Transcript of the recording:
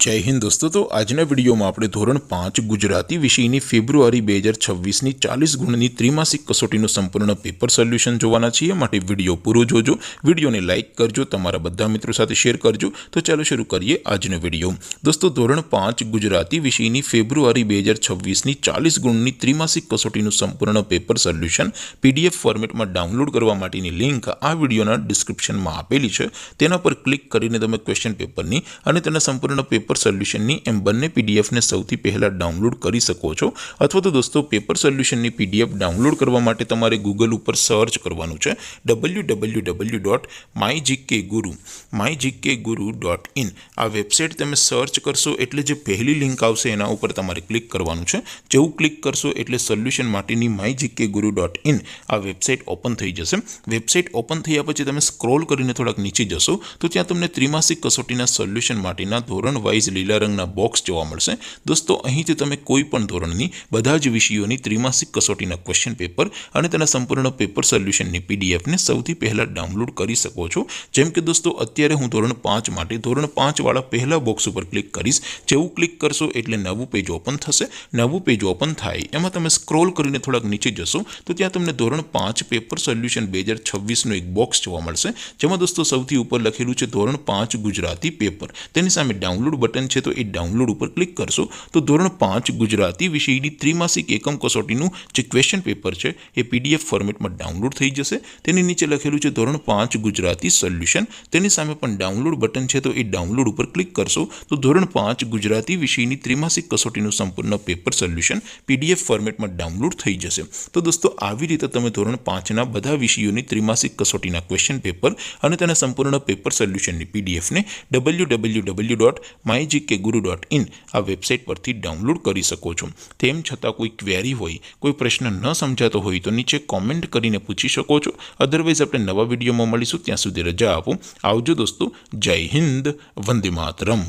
जय हिंद दोस्तों। तो आजना विडियो में આપણે ધોરણ 5 ગુજરાતી વિષયની ફેબ્રુઆરી 2026 ની 40 ગુણની ત્રિમાસિક કસોટીનું સંપૂર્ણ પેપર સોલ્યુશન જોવાના છીએ। માટે વિડિયો પૂરો જોજો, વિડિયોને લાઈક કરજો, તમારા બધા મિત્રો સાથે શેર કરજો। તો ચાલો શરૂ કરીએ આજનો વિડિયો। દોસ્તો ધોરણ 5 ગુજરાતી વિષયની ફેબ્રુઆરી 2026 ની 40 ગુણની ત્રિમાસિક કસોટીનું સંપૂર્ણ પેપર સોલ્યુશન પીડીએફ ફોર્મેટમાં ડાઉનલોડ કરવા માટેની લિંક આ વિડિયોના ડિસ્ક્રિપ્શનમાં આપેલી છે। તેના પર ક્લિક કરીને તમે ક્વેશ્ચન પેપરની અને તેના સંપૂર્ણ પેપર સોલ્યુશનની એમ બંને પીડીએફને સૌથી પહેલા ડાઉનલોડ કરી શકો છો। અથવા તો દોસ્તો પેપર સોલ્યુશનની પીડીએફ ડાઉનલોડ કરવા માટે તમારે ગૂગલ ઉપર સર્ચ કરવાનું છે www.mygkguru.in। આ વેબસાઇટ તમે સર્ચ કરશો એટલે જે પહેલી લિંક આવશે એના ઉપર તમારે ક્લિક કરવાનું છે। જેવું ક્લિક કરશો એટલે સોલ્યુશન માટેની mygkguru.in આ વેબસાઇટ ઓપન થઈ જશે। વેબસાઇટ ઓપન થયા પછી તમે સ્ક્રોલ કરીને થોડાક નીચે જશો તો ત્યાં તમને ત્રિમાસિક કસોટીના સોલ્યુશન માટેના ધોરણ વાઇઝ લીલા રંગના બોક્સ જોવા મળશે। દોસ્તો અહીંથી તમે કોઈ પણ ધોરણની બધા જ વિષયોની ત્રિમાસિક કસોટીના ક્વેશ્ચન પેપર અને તેના સંપૂર્ણ પેપર સોલ્યુશનની પીડીએફને સૌથી પહેલા ડાઉનલોડ કરી શકો છો। જેમ કે દોસ્તો અત્યારે હું ધોરણ 5 માટે ધોરણ 5 વાળા પહેલા બોક્સ ઉપર ક્લિક કરીશ। જેવું ક્લિક કરશો એટલે નવું પેજ ઓપન થશે। નવું પેજ ઓપન થાય એમાં તમે સ્ક્રોલ કરીને થોડાક નીચે જશો તો ત્યાં તમને ધોરણ 5 પેપર સોલ્યુશન 2026નું એક બોક્સ જોવા મળશે। જેમાં દોસ્તો સૌથી ઉપર લખેલું છે ધોરણ 5 ગુજરાતી પેપર, તેની સામે ડાઉનલોડ બટન છે। તો એ ડાઉનલોડ ઉપર ક્લિક કરશો તો ધોરણ 5 ગુજરાતી વિષયની ત્રિમાસિક એકમ કસોટીનું જે ક્વેશ્ચન પેપર છે એ પીડીએફ ફોર્મેટમાં ડાઉનલોડ થઈ જશે। તેની નીચે લખેલું છે ધોરણ 5 ગુજરાતી સોલ્યુશન, તેની સામે પણ ડાઉનલોડ બટન છે। તો એ ડાઉનલોડ ઉપર ક્લિક કરશો તો ધોરણ 5 ગુજરાતી વિષયની ત્રિમાસિક કસોટીનું સંપૂર્ણ પેપર સોલ્યુશન પીડીએફ ફોર્મેટમાં ડાઉનલોડ થઈ જશે। તો દોસ્તો આવી રીતે તમે ધોરણ 5ના બધા વિષયોની ત્રિમાસિક કસોટીના ક્વેશ્ચન પેપર અને તેના સંપૂર્ણ પેપર સોલ્યુશનની પીડીએફને www.mygkguru.in આ વેબસાઇટ પરથી ડાઉનલોડ કરી શકો છો। તેમ છતાં કોઈ ક્વેરી હોય, કોઈ પ્રશ્ન ન સમજાતો હોય તો નીચે કોમેન્ટ કરીને પૂછી શકો છો। અધરવાઇઝ આપણે નવા વિડીયોમાં મળીશું, ત્યાં સુધી રજા આપો। આવજો દોસ્તો, જય હિન્દ, વંદે માતરમ।